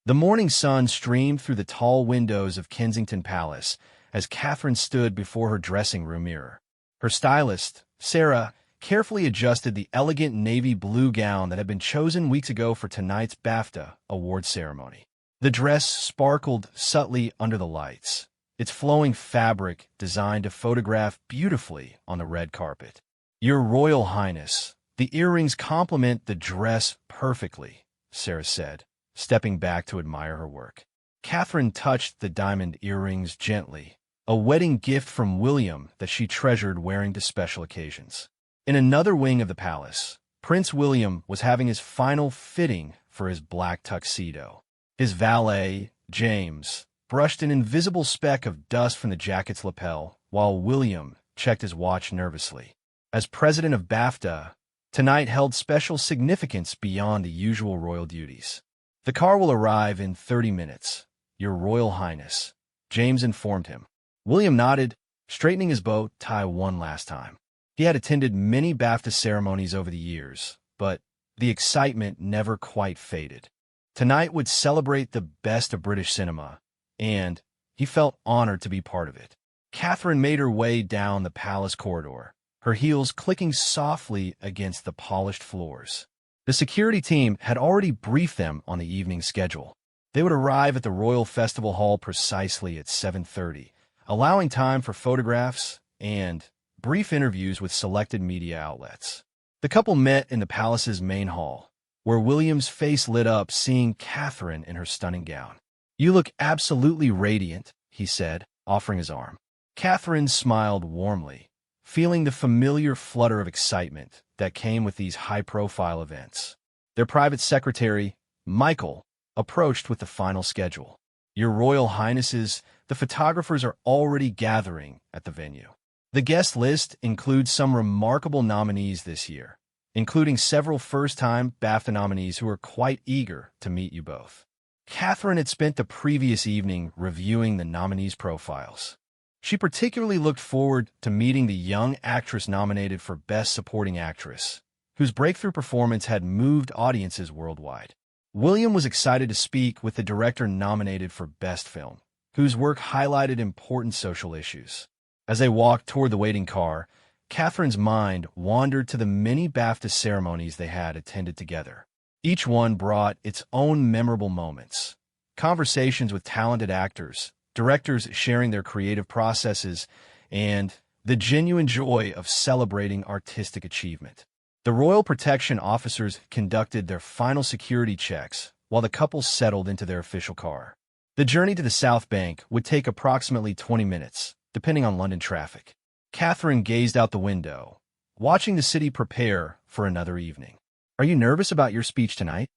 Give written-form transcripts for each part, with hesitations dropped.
The morning sun streamed through the tall windows of Kensington Palace as Catherine stood before her dressing room mirror. Her stylist, Sarah, carefully adjusted the elegant navy blue gown that had been chosen weeks ago for tonight's BAFTA award ceremony. The dress sparkled subtly under the lights, its flowing fabric designed to photograph beautifully on the red carpet. "Your Royal Highness, the earrings complement the dress perfectly," Sarah said, stepping back to admire her work. Catherine touched the diamond earrings gently, a wedding gift from William that she treasured wearing to special occasions. In another wing of the palace, Prince William was having his final fitting for his black tuxedo. His valet, James, brushed an invisible speck of dust from the jacket's lapel, while William checked his watch nervously. As president of BAFTA, tonight held special significance beyond the usual royal duties. "The car will arrive in 30 minutes, Your Royal Highness," James informed him. William nodded, straightening his bow tie one last time. He had attended many BAFTA ceremonies over the years, but the excitement never quite faded. Tonight would celebrate the best of British cinema, and he felt honored to be part of it. Catherine made her way down the palace corridor, her heels clicking softly against the polished floors. The security team had already briefed them on the evening schedule. They would arrive at the Royal Festival Hall precisely at 7:30, allowing time for photographs and brief interviews with selected media outlets. The couple met in the palace's main hall, where William's face lit up seeing Catherine in her stunning gown. "You look absolutely radiant," he said, offering his arm. Catherine smiled warmly, feeling the familiar flutter of excitement that came with these high-profile events. Their private secretary, Michael, approached with the final schedule. "Your Royal Highnesses, the photographers are already gathering at the venue. The guest list includes some remarkable nominees this year, including several first-time BAFTA nominees who are quite eager to meet you both." Catherine had spent the previous evening reviewing the nominees' profiles. She particularly looked forward to meeting the young actress nominated for Best Supporting Actress, whose breakthrough performance had moved audiences worldwide. William was excited to speak with the director nominated for Best Film, whose work highlighted important social issues. As they walked toward the waiting car, Catherine's mind wandered to the many BAFTA ceremonies they had attended together. Each one brought its own memorable moments. Conversations with talented actors, directors sharing their creative processes, and the genuine joy of celebrating artistic achievement. The royal protection officers conducted their final security checks while the couple settled into their official car. The journey to the South Bank would take approximately 20 minutes, depending on London traffic. Catherine gazed out the window, watching the city prepare for another evening. "Are you nervous about your speech tonight?"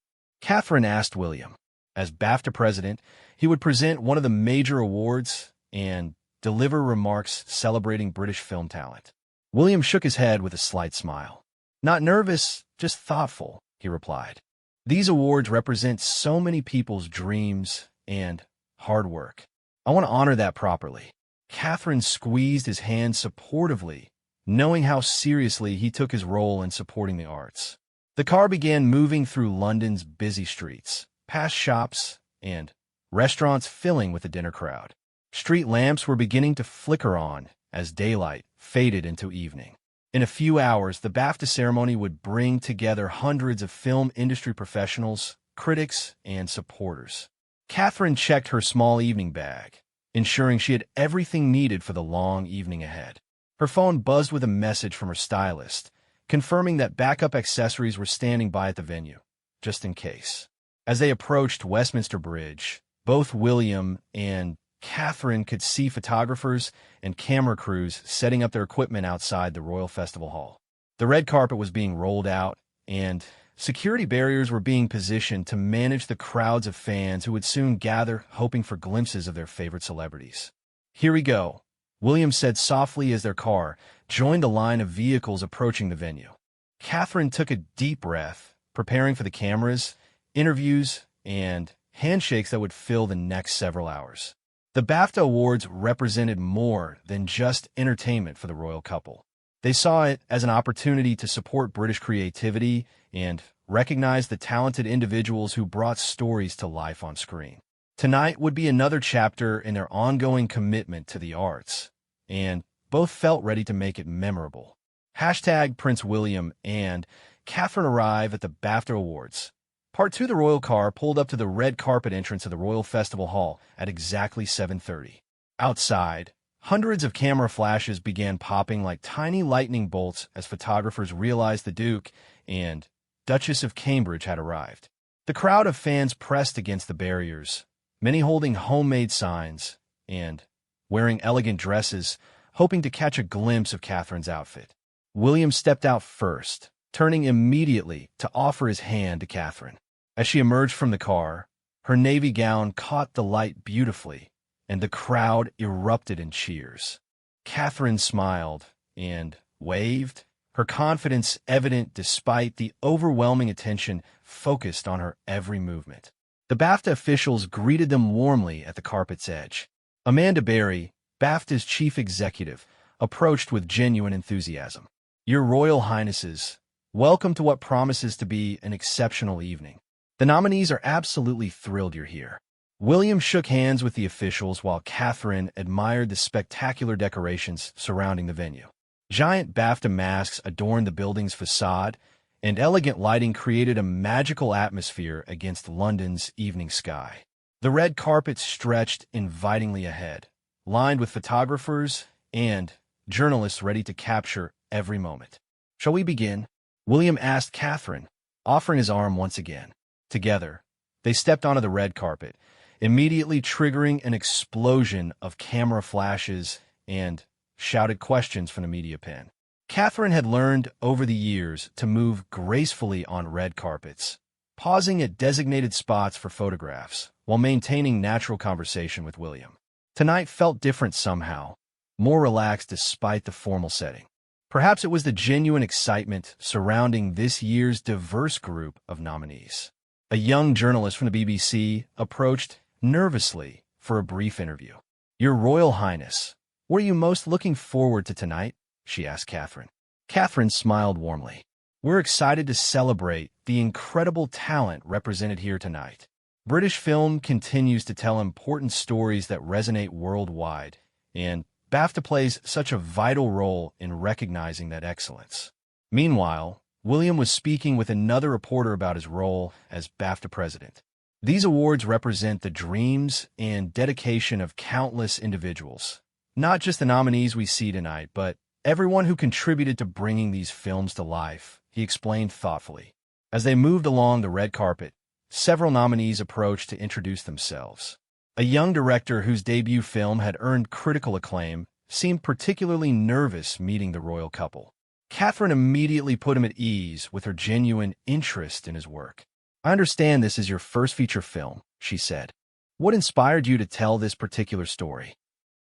Catherine asked William. As BAFTA president, he would present one of the major awards and deliver remarks celebrating British film talent. William shook his head with a slight smile. "Not nervous, just thoughtful," he replied. "These awards represent so many people's dreams and hard work. I want to honor that properly." Catherine squeezed his hand supportively, knowing how seriously he took his role in supporting the arts. The car began moving through London's busy streets, past shops and restaurants filling with the dinner crowd. Street lamps were beginning to flicker on as daylight faded into evening. In a few hours, the BAFTA ceremony would bring together hundreds of film industry professionals, critics, and supporters. Catherine checked her small evening bag, ensuring she had everything needed for the long evening ahead. Her phone buzzed with a message from her stylist, confirming that backup accessories were standing by at the venue, just in case. As they approached Westminster Bridge, both William and Catherine could see photographers and camera crews setting up their equipment outside the Royal Festival Hall. The red carpet was being rolled out, and security barriers were being positioned to manage the crowds of fans who would soon gather, hoping for glimpses of their favorite celebrities. "Here we go," William said softly as their car joined the line of vehicles approaching the venue. Catherine took a deep breath, preparing for the cameras, interviews, and handshakes that would fill the next several hours. The BAFTA Awards represented more than just entertainment for the royal couple. They saw it as an opportunity to support British creativity and recognize the talented individuals who brought stories to life on screen. Tonight would be another chapter in their ongoing commitment to the arts, and both felt ready to make it memorable. Hashtag Prince William and Catherine arrive at the BAFTA Awards. Part 2, the royal car pulled up to the red carpet entrance of the Royal Festival Hall at exactly 7:30. Outside, hundreds of camera flashes began popping like tiny lightning bolts as photographers realized the Duke and Duchess of Cambridge had arrived. The crowd of fans pressed against the barriers, many holding homemade signs and wearing elegant dresses, hoping to catch a glimpse of Catherine's outfit. William stepped out first, turning immediately to offer his hand to Catherine. As she emerged from the car, her navy gown caught the light beautifully, and the crowd erupted in cheers. Catherine smiled and waved, her confidence evident despite the overwhelming attention focused on her every movement. The BAFTA officials greeted them warmly at the carpet's edge. Amanda Berry, BAFTA's chief executive, approached with genuine enthusiasm. "Your Royal Highnesses, welcome to what promises to be an exceptional evening. The nominees are absolutely thrilled you're here." William shook hands with the officials while Catherine admired the spectacular decorations surrounding the venue. Giant BAFTA masks adorned the building's facade, and elegant lighting created a magical atmosphere against London's evening sky. The red carpet stretched invitingly ahead, lined with photographers and journalists ready to capture every moment. "Shall we begin?" William asked Catherine, offering his arm once again. Together, they stepped onto the red carpet, immediately triggering an explosion of camera flashes and shouted questions from the media pen. Catherine had learned over the years to move gracefully on red carpets, pausing at designated spots for photographs while maintaining natural conversation with William. Tonight felt different somehow, more relaxed despite the formal setting. Perhaps it was the genuine excitement surrounding this year's diverse group of nominees. A young journalist from the BBC approached nervously for a brief interview. "Your Royal Highness, what are you most looking forward to tonight?" she asked Catherine. Catherine smiled warmly. "We're excited to celebrate the incredible talent represented here tonight. British film continues to tell important stories that resonate worldwide, and BAFTA plays such a vital role in recognizing that excellence." Meanwhile, William was speaking with another reporter about his role as BAFTA president. "These awards represent the dreams and dedication of countless individuals, not just the nominees we see tonight, but everyone who contributed to bringing these films to life," he explained thoughtfully. As they moved along the red carpet, several nominees approached to introduce themselves. A young director whose debut film had earned critical acclaim seemed particularly nervous meeting the royal couple. Catherine immediately put him at ease with her genuine interest in his work. "I understand this is your first feature film," she said. "What inspired you to tell this particular story?"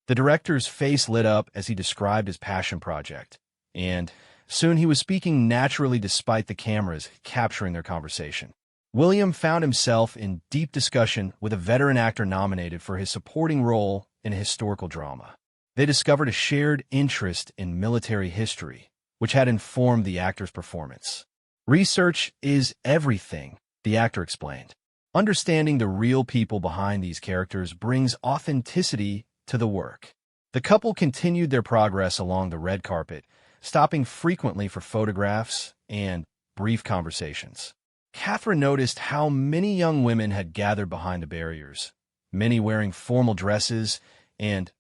The director's face lit up as he described his passion project, and soon he was speaking naturally despite the cameras capturing their conversation. William found himself in deep discussion with a veteran actor nominated for his supporting role in a historical drama. They discovered a shared interest in military history, which had informed the actor's performance. "Research is everything," the actor explained. "Understanding the real people behind these characters brings authenticity to the work." The couple continued their progress along the red carpet, stopping frequently for photographs and brief conversations. Catherine noticed how many young women had gathered behind the barriers, many wearing formal dresses and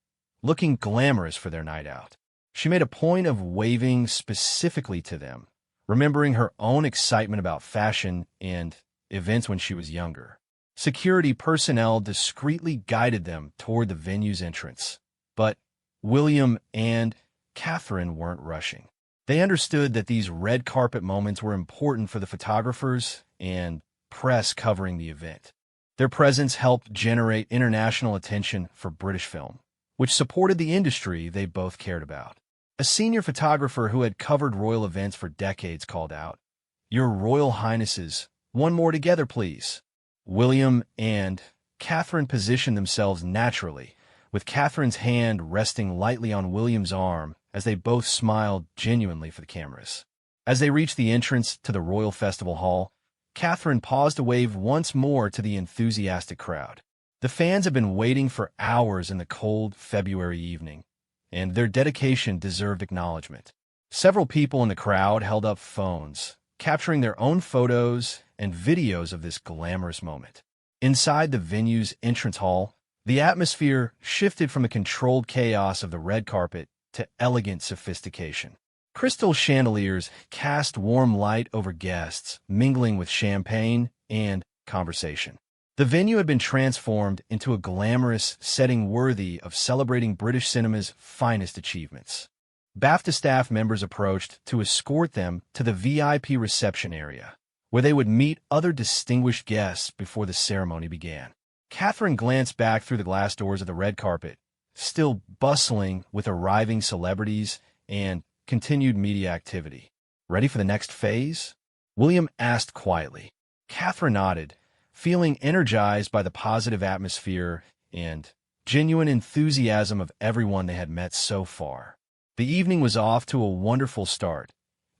looking glamorous for their night out. She made a point of waving specifically to them, remembering her own excitement about fashion and events when she was younger. Security personnel discreetly guided them toward the venue's entrance, but William and Catherine weren't rushing. They understood that these red carpet moments were important for the photographers and press covering the event. Their presence helped generate international attention for British film, which supported the industry they both cared about. A senior photographer who had covered royal events for decades called out, "Your Royal Highnesses, one more together, please." William and Catherine positioned themselves naturally, with Catherine's hand resting lightly on William's arm as they both smiled genuinely for the cameras. As they reached the entrance to the Royal Festival Hall, Catherine paused to wave once more to the enthusiastic crowd. The fans had been waiting for hours in the cold February evening, and their dedication deserved acknowledgement. Several people in the crowd held up phones, capturing their own photos and videos of this glamorous moment. Inside the venue's entrance hall, the atmosphere shifted from the controlled chaos of the red carpet to elegant sophistication. Crystal chandeliers cast warm light over guests, mingling with champagne and conversation. The venue had been transformed into a glamorous setting worthy of celebrating British cinema's finest achievements. BAFTA staff members approached to escort them to the VIP reception area, where they would meet other distinguished guests before the ceremony began. Catherine glanced back through the glass doors of the red carpet, still bustling with arriving celebrities and continued media activity. "Ready for the next phase?" William asked quietly. Catherine nodded, feeling energized by the positive atmosphere and genuine enthusiasm of everyone they had met so far. The evening was off to a wonderful start,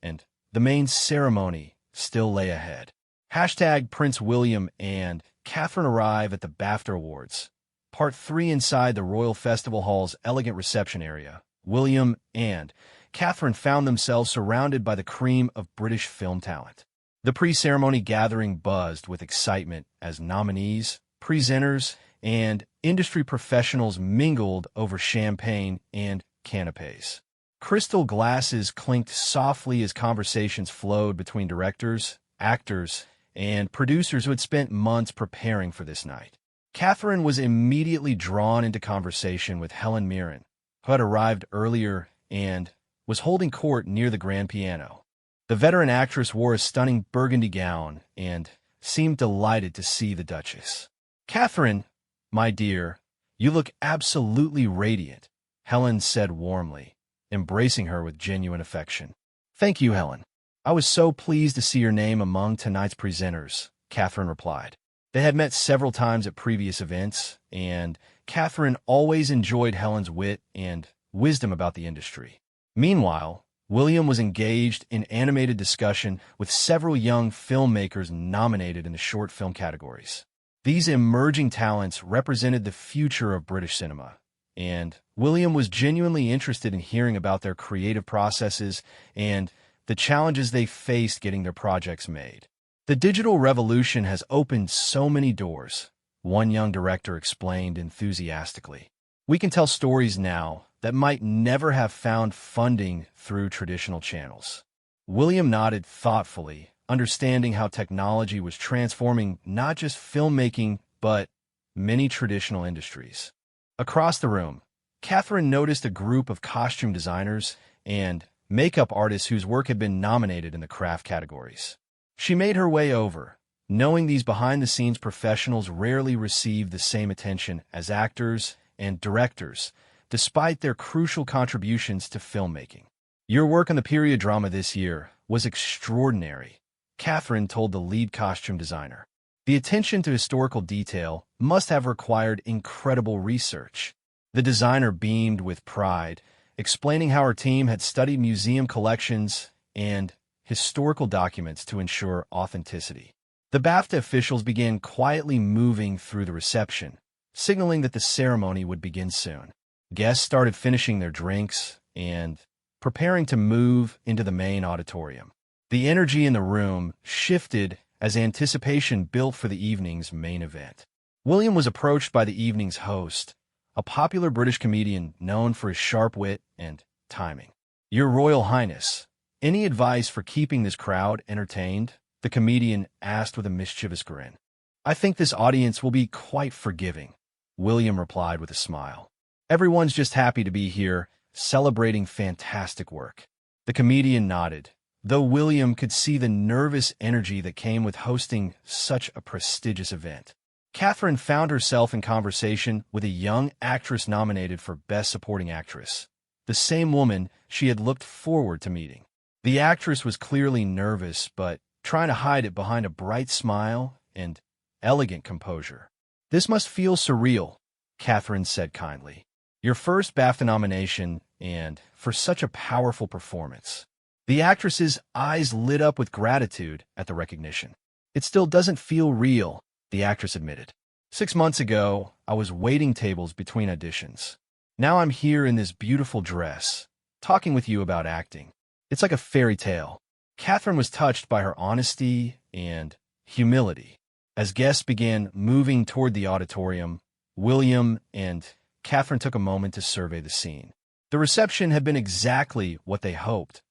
and the main ceremony still lay ahead. Hashtag Prince William and Catherine arrive at the BAFTA Awards. Part 3 inside the Royal Festival Hall's elegant reception area. William and Catherine found themselves surrounded by the cream of British film talent. The pre-ceremony gathering buzzed with excitement as nominees, presenters, and industry professionals mingled over champagne and canapes. Crystal glasses clinked softly as conversations flowed between directors, actors, and producers who had spent months preparing for this night. Catherine was immediately drawn into conversation with Helen Mirren, who had arrived earlier and was holding court near the grand piano. The veteran actress wore a stunning burgundy gown and seemed delighted to see the Duchess. "Catherine, my dear, you look absolutely radiant," Helen said warmly, embracing her with genuine affection. "Thank you, Helen. I was so pleased to see your name among tonight's presenters," Catherine replied. They had met several times at previous events, and Catherine always enjoyed Helen's wit and wisdom about the industry. Meanwhile, William was engaged in animated discussion with several young filmmakers nominated in the short film categories. These emerging talents represented the future of British cinema, and William was genuinely interested in hearing about their creative processes and the challenges they faced getting their projects made. "The digital revolution has opened so many doors," one young director explained enthusiastically. "We can tell stories now that might never have found funding through traditional channels." William nodded thoughtfully, understanding how technology was transforming not just filmmaking, but many traditional industries. Across the room, Catherine noticed a group of costume designers and makeup artists whose work had been nominated in the craft categories. She made her way over, knowing these behind-the-scenes professionals rarely receive the same attention as actors and directors, despite their crucial contributions to filmmaking. "Your work on the period drama this year was extraordinary," Catherine told the lead costume designer. "The attention to historical detail must have required incredible research." The designer beamed with pride, explaining how her team had studied museum collections and historical documents to ensure authenticity. The BAFTA officials began quietly moving through the reception, signaling that the ceremony would begin soon. Guests started finishing their drinks and preparing to move into the main auditorium. The energy in the room shifted as anticipation built for the evening's main event. William was approached by the evening's host, a popular British comedian known for his sharp wit and timing. "Your Royal Highness, any advice for keeping this crowd entertained?" the comedian asked with a mischievous grin. "I think this audience will be quite forgiving," William replied with a smile. "Everyone's just happy to be here, celebrating fantastic work." The comedian nodded, though William could see the nervous energy that came with hosting such a prestigious event. Catherine found herself in conversation with a young actress nominated for Best Supporting Actress, the same woman she had looked forward to meeting. The actress was clearly nervous, but trying to hide it behind a bright smile and elegant composure. "This must feel surreal," Catherine said kindly. Your first BAFTA nomination, and for such a powerful performance." The actress's eyes lit up with gratitude at the recognition. "It still doesn't feel real," the actress admitted. "6 months ago, I was waiting tables between auditions. Now I'm here in this beautiful dress, talking with you about acting. It's like a fairy tale." Catherine was touched by her honesty and humility. As guests began moving toward the auditorium, William and Catherine took a moment to survey the scene. The reception had been exactly what they hoped,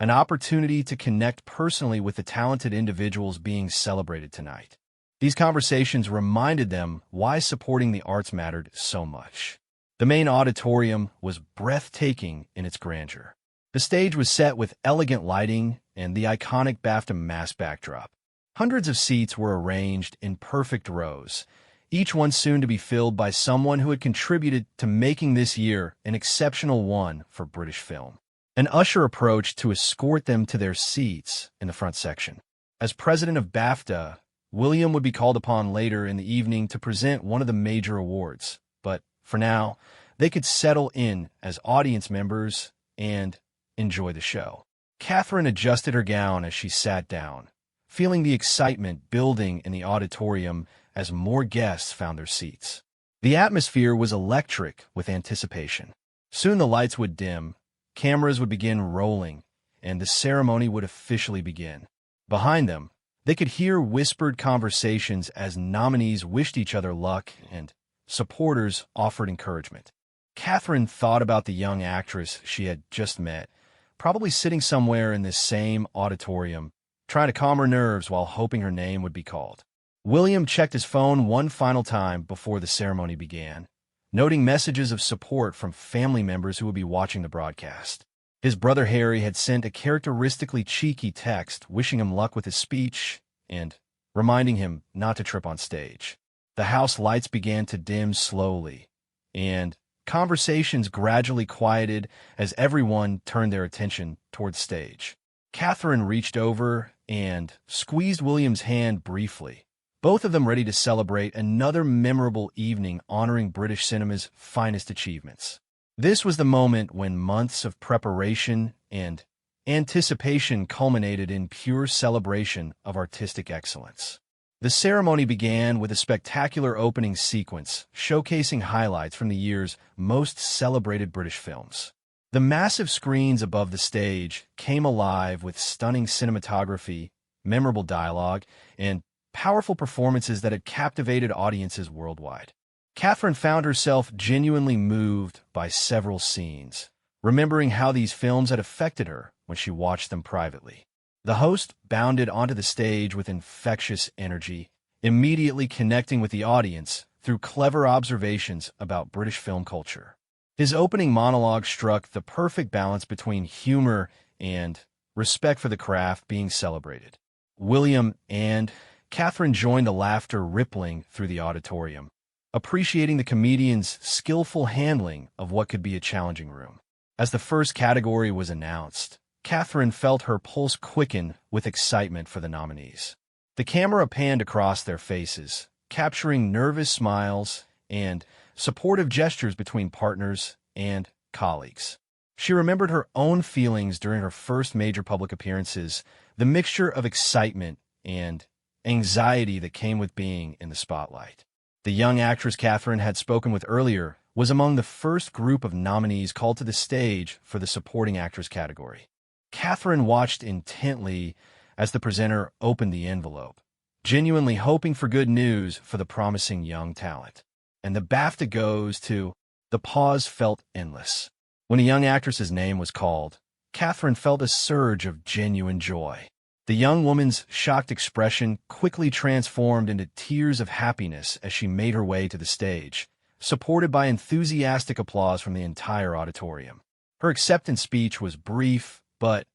an opportunity to connect personally with the talented individuals being celebrated tonight. These conversations reminded them why supporting the arts mattered so much. The main auditorium was breathtaking in its grandeur. The stage was set with elegant lighting and the iconic BAFTA mass backdrop. Hundreds of seats were arranged in perfect rows, each one soon to be filled by someone who had contributed to making this year an exceptional one for British film. An usher approached to escort them to their seats in the front section. As president of BAFTA, William would be called upon later in the evening to present one of the major awards, but for now, they could settle in as audience members and enjoy the show. Catherine adjusted her gown as she sat down, feeling the excitement building in the auditorium as more guests found their seats. The atmosphere was electric with anticipation. Soon the lights would dim, cameras would begin rolling, and the ceremony would officially begin. Behind them, they could hear whispered conversations as nominees wished each other luck and supporters offered encouragement. Catherine thought about the young actress she had just met, probably sitting somewhere in this same auditorium, trying to calm her nerves while hoping her name would be called. William checked his phone one final time before the ceremony began, noting messages of support from family members who would be watching the broadcast. His brother Harry had sent a characteristically cheeky text wishing him luck with his speech and reminding him not to trip on stage. The house lights began to dim slowly, and conversations gradually quieted as everyone turned their attention toward the stage. Catherine reached over and squeezed William's hand briefly, both of them ready to celebrate another memorable evening honoring British cinema's finest achievements. This was the moment when months of preparation and anticipation culminated in pure celebration of artistic excellence. The ceremony began with a spectacular opening sequence showcasing highlights from the year's most celebrated British films. The massive screens above the stage came alive with stunning cinematography, memorable dialogue, and powerful performances that had captivated audiences worldwide. Catherine found herself genuinely moved by several scenes, remembering how these films had affected her when she watched them privately. The host bounded onto the stage with infectious energy, immediately connecting with the audience through clever observations about British film culture. His opening monologue struck the perfect balance between humor and respect for the craft being celebrated. William and Catherine joined the laughter rippling through the auditorium, appreciating the comedian's skillful handling of what could be a challenging room. As the first category was announced, Catherine felt her pulse quicken with excitement for the nominees. The camera panned across their faces, capturing nervous smiles and supportive gestures between partners and colleagues. She remembered her own feelings during her first major public appearances, the mixture of excitement and anxiety that came with being in the spotlight. The young actress Catherine had spoken with earlier was among the first group of nominees called to the stage for the supporting actress category. Catherine watched intently as the presenter opened the envelope, genuinely hoping for good news for the promising young talent. And the BAFTA goes to... The pause felt endless. When a young actress's name was called, Catherine felt a surge of genuine joy. The young woman's shocked expression quickly transformed into tears of happiness as she made her way to the stage, supported by enthusiastic applause from the entire auditorium. Her acceptance speech was brief but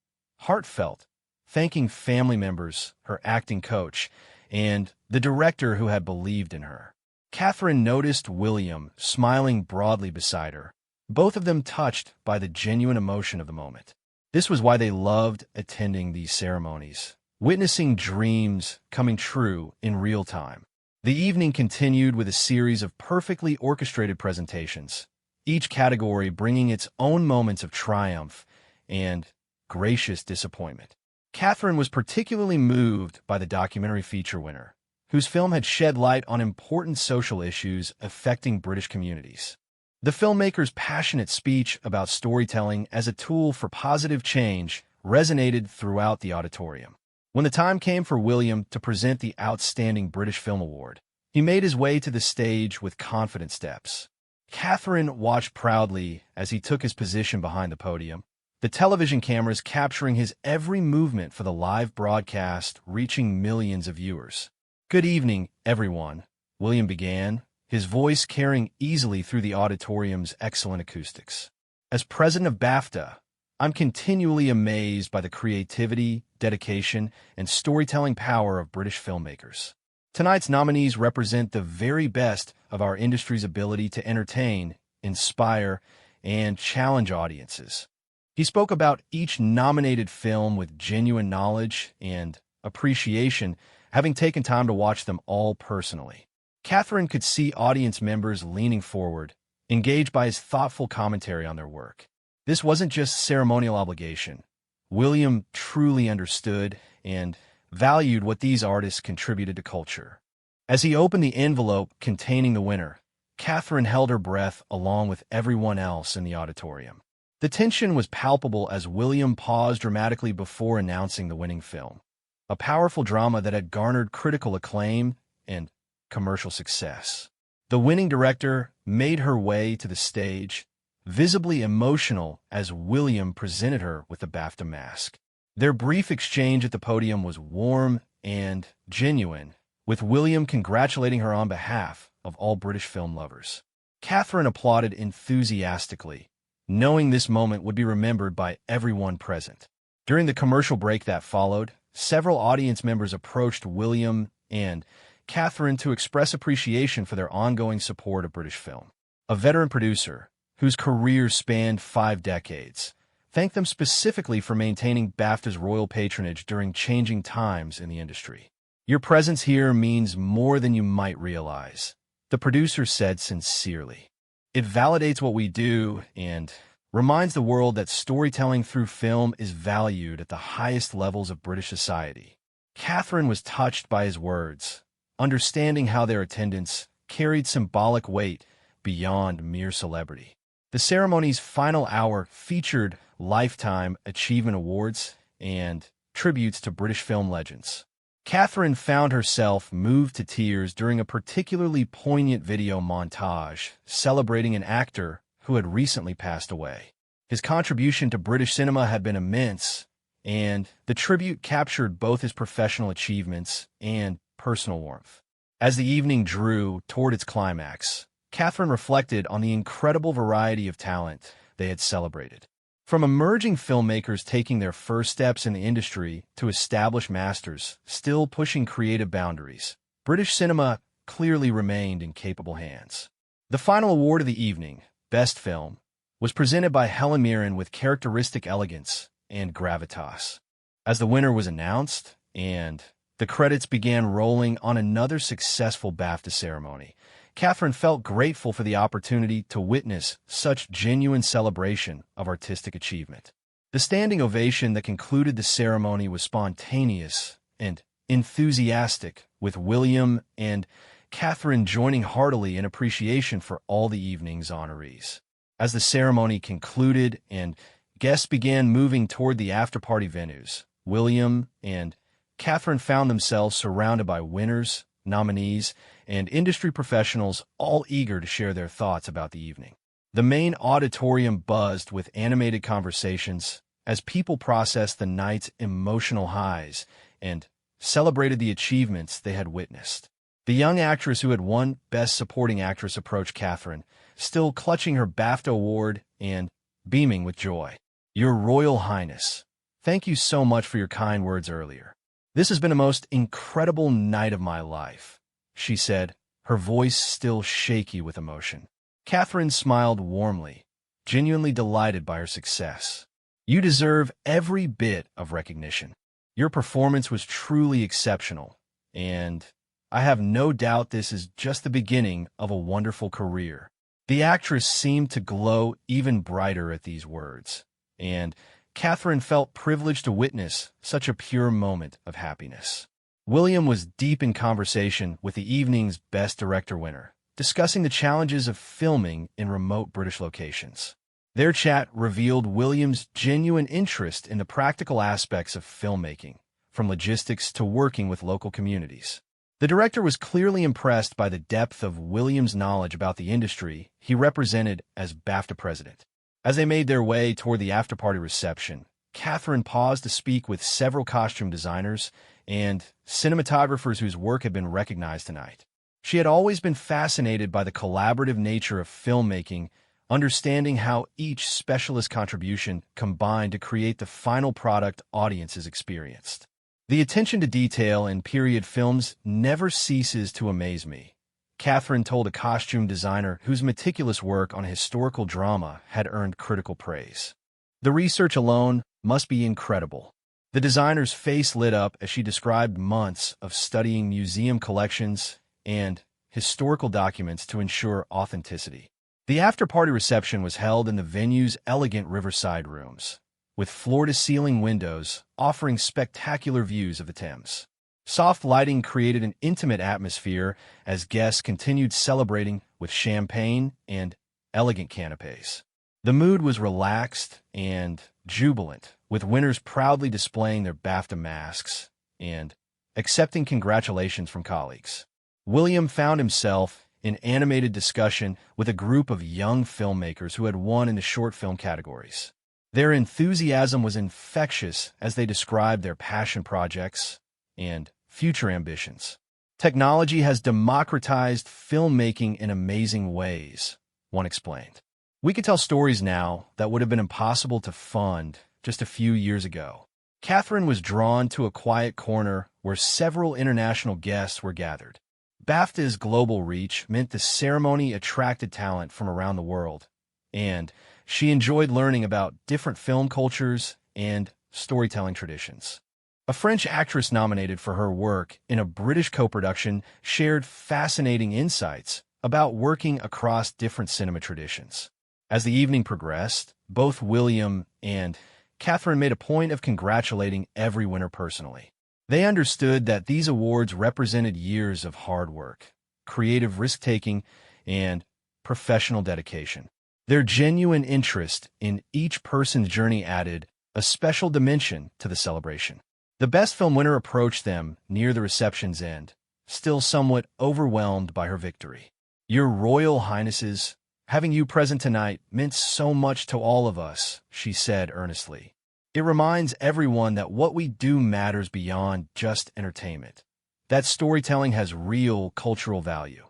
heartfelt, thanking family members, her acting coach, and the director who had believed in her. Catherine noticed William smiling broadly beside her, both of them touched by the genuine emotion of the moment. This was why they loved attending these ceremonies, witnessing dreams coming true in real time. The evening continued with a series of perfectly orchestrated presentations, each category bringing its own moments of triumph and gracious disappointment. Catherine was particularly moved by the documentary feature winner, whose film had shed light on important social issues affecting British communities. The filmmaker's passionate speech about storytelling as a tool for positive change resonated throughout the auditorium. When the time came for William to present the Outstanding British Film Award, he made his way to the stage with confident steps. Catherine watched proudly as he took his position behind the podium, the television cameras capturing his every movement for the live broadcast reaching millions of viewers. "Good evening, everyone," William began, his voice carrying easily through the auditorium's excellent acoustics. "As president of BAFTA, I'm continually amazed by the creativity, dedication, and storytelling power of British filmmakers. Tonight's nominees represent the very best of our industry's ability to entertain, inspire, and challenge audiences." He spoke about each nominated film with genuine knowledge and appreciation, having taken time to watch them all personally. Catherine could see audience members leaning forward, engaged by his thoughtful commentary on their work. This wasn't just ceremonial obligation. William truly understood and valued what these artists contributed to culture. As he opened the envelope containing the winner, Catherine held her breath along with everyone else in the auditorium. The tension was palpable as William paused dramatically before announcing the winning film, a powerful drama that had garnered critical acclaim and commercial success. The winning director made her way to the stage, visibly emotional as William presented her with the BAFTA mask. Their brief exchange at the podium was warm and genuine, with William congratulating her on behalf of all British film lovers. Catherine applauded enthusiastically, knowing this moment would be remembered by everyone present. During the commercial break that followed, several audience members approached William and Catherine to express appreciation for their ongoing support of British film. A veteran producer, whose career spanned 5 decades, thanked them specifically for maintaining BAFTA's royal patronage during changing times in the industry. "Your presence here means more than you might realize," the producer said sincerely. "It validates what we do and reminds the world that storytelling through film is valued at the highest levels of British society." Catherine was touched by his words, understanding how their attendance carried symbolic weight beyond mere celebrity. The ceremony's final hour featured Lifetime Achievement Awards and tributes to British film legends. Catherine found herself moved to tears during a particularly poignant video montage celebrating an actor who had recently passed away. His contribution to British cinema had been immense, and the tribute captured both his professional achievements and personal warmth. As the evening drew toward its climax, Catherine reflected on the incredible variety of talent they had celebrated. From emerging filmmakers taking their first steps in the industry to established masters still pushing creative boundaries, British cinema clearly remained in capable hands. The final award of the evening, Best Film, was presented by Helen Mirren with characteristic elegance and gravitas. As the winner was announced and the credits began rolling on another successful BAFTA ceremony, Catherine felt grateful for the opportunity to witness such genuine celebration of artistic achievement. The standing ovation that concluded the ceremony was spontaneous and enthusiastic, with William and Catherine joining heartily in appreciation for all the evening's honorees. As the ceremony concluded and guests began moving toward the after-party venues, William and Catherine found themselves surrounded by winners, nominees, and industry professionals all eager to share their thoughts about the evening. The main auditorium buzzed with animated conversations as people processed the night's emotional highs and celebrated the achievements they had witnessed. The young actress who had won Best Supporting Actress approached Catherine, still clutching her BAFTA award and beaming with joy. "Your Royal Highness, thank you so much for your kind words earlier. This has been the most incredible night of my life," she said, her voice still shaky with emotion. Catherine smiled warmly, genuinely delighted by her success. "You deserve every bit of recognition. Your performance was truly exceptional, and I have no doubt this is just the beginning of a wonderful career." The actress seemed to glow even brighter at these words, and Catherine felt privileged to witness such a pure moment of happiness. William was deep in conversation with the evening's Best Director winner, discussing the challenges of filming in remote British locations. Their chat revealed William's genuine interest in the practical aspects of filmmaking, from logistics to working with local communities. The director was clearly impressed by the depth of William's knowledge about the industry he represented as BAFTA president. As they made their way toward the after-party reception, Catherine paused to speak with several costume designers and cinematographers whose work had been recognized tonight. She had always been fascinated by the collaborative nature of filmmaking, understanding how each specialist contribution combined to create the final product audiences experienced. The attention to detail in period films never ceases to amaze me, Catherine told a costume designer whose meticulous work on historical drama had earned critical praise. The research alone must be incredible. The designer's face lit up as she described months of studying museum collections and historical documents to ensure authenticity. The after-party reception was held in the venue's elegant riverside rooms, with floor-to-ceiling windows offering spectacular views of the Thames. Soft lighting created an intimate atmosphere as guests continued celebrating with champagne and elegant canapes. The mood was relaxed and jubilant, with winners proudly displaying their BAFTA masks and accepting congratulations from colleagues. William found himself in animated discussion with a group of young filmmakers who had won in the short film categories. Their enthusiasm was infectious as they described their passion projects and future ambitions. Technology has democratized filmmaking in amazing ways, one explained. We can tell stories now that would have been impossible to fund just a few years ago. Catherine was drawn to a quiet corner where several international guests were gathered. BAFTA's global reach meant the ceremony attracted talent from around the world, and she enjoyed learning about different film cultures and storytelling traditions. A French actress nominated for her work in a British co-production shared fascinating insights about working across different cinema traditions. As the evening progressed, both William and Catherine made a point of congratulating every winner personally. They understood that these awards represented years of hard work, creative risk-taking, and professional dedication. Their genuine interest in each person's journey added a special dimension to the celebration. The Best Film winner approached them near the reception's end, still somewhat overwhelmed by her victory. "Your Royal Highnesses, having you present tonight meant so much to all of us," she said earnestly. "It reminds everyone that what we do matters beyond just entertainment, that storytelling has real cultural value."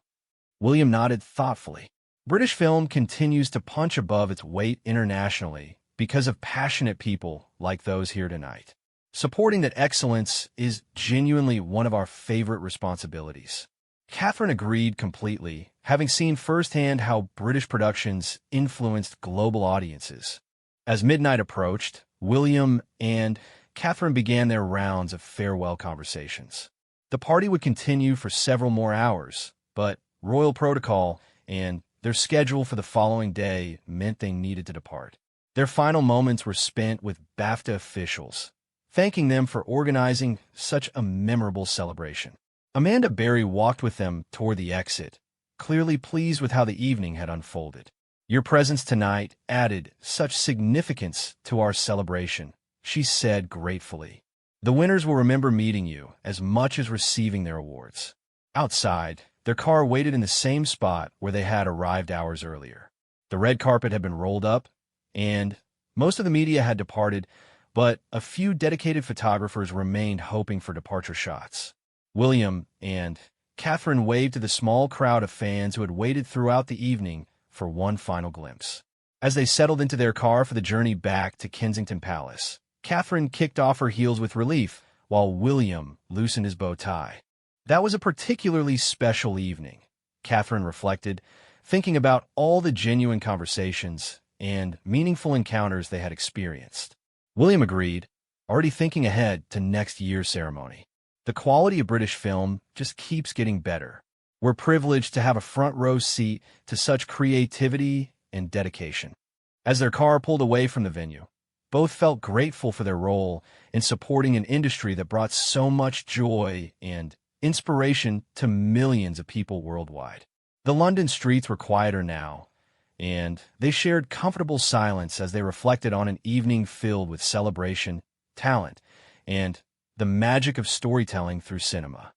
William nodded thoughtfully. British film continues to punch above its weight internationally because of passionate people like those here tonight. Supporting that excellence is genuinely one of our favorite responsibilities. Catherine agreed completely, having seen firsthand how British productions influenced global audiences. As midnight approached, William and Catherine began their rounds of farewell conversations. The party would continue for several more hours, but royal protocol and their schedule for the following day meant they needed to depart. Their final moments were spent with BAFTA officials, thanking them for organizing such a memorable celebration. Amanda Berry walked with them toward the exit, clearly pleased with how the evening had unfolded. "Your presence tonight added such significance to our celebration," she said gratefully. "The winners will remember meeting you as much as receiving their awards." Outside, their car waited in the same spot where they had arrived hours earlier. The red carpet had been rolled up, and most of the media had departed, but a few dedicated photographers remained hoping for departure shots. William and Catherine waved to the small crowd of fans who had waited throughout the evening for one final glimpse. As they settled into their car for the journey back to Kensington Palace, Catherine kicked off her heels with relief, while William loosened his bow tie. That was a particularly special evening, Catherine reflected, thinking about all the genuine conversations and meaningful encounters they had experienced. William agreed, already thinking ahead to next year's ceremony. The quality of British film just keeps getting better, We're privileged to have a front row seat to such creativity and dedication. As their car pulled away from the venue, both felt grateful for their role in supporting an industry that brought so much joy and inspiration to millions of people worldwide. The London streets were quieter now, and they shared comfortable silence as they reflected on an evening filled with celebration, talent, and the magic of storytelling through cinema.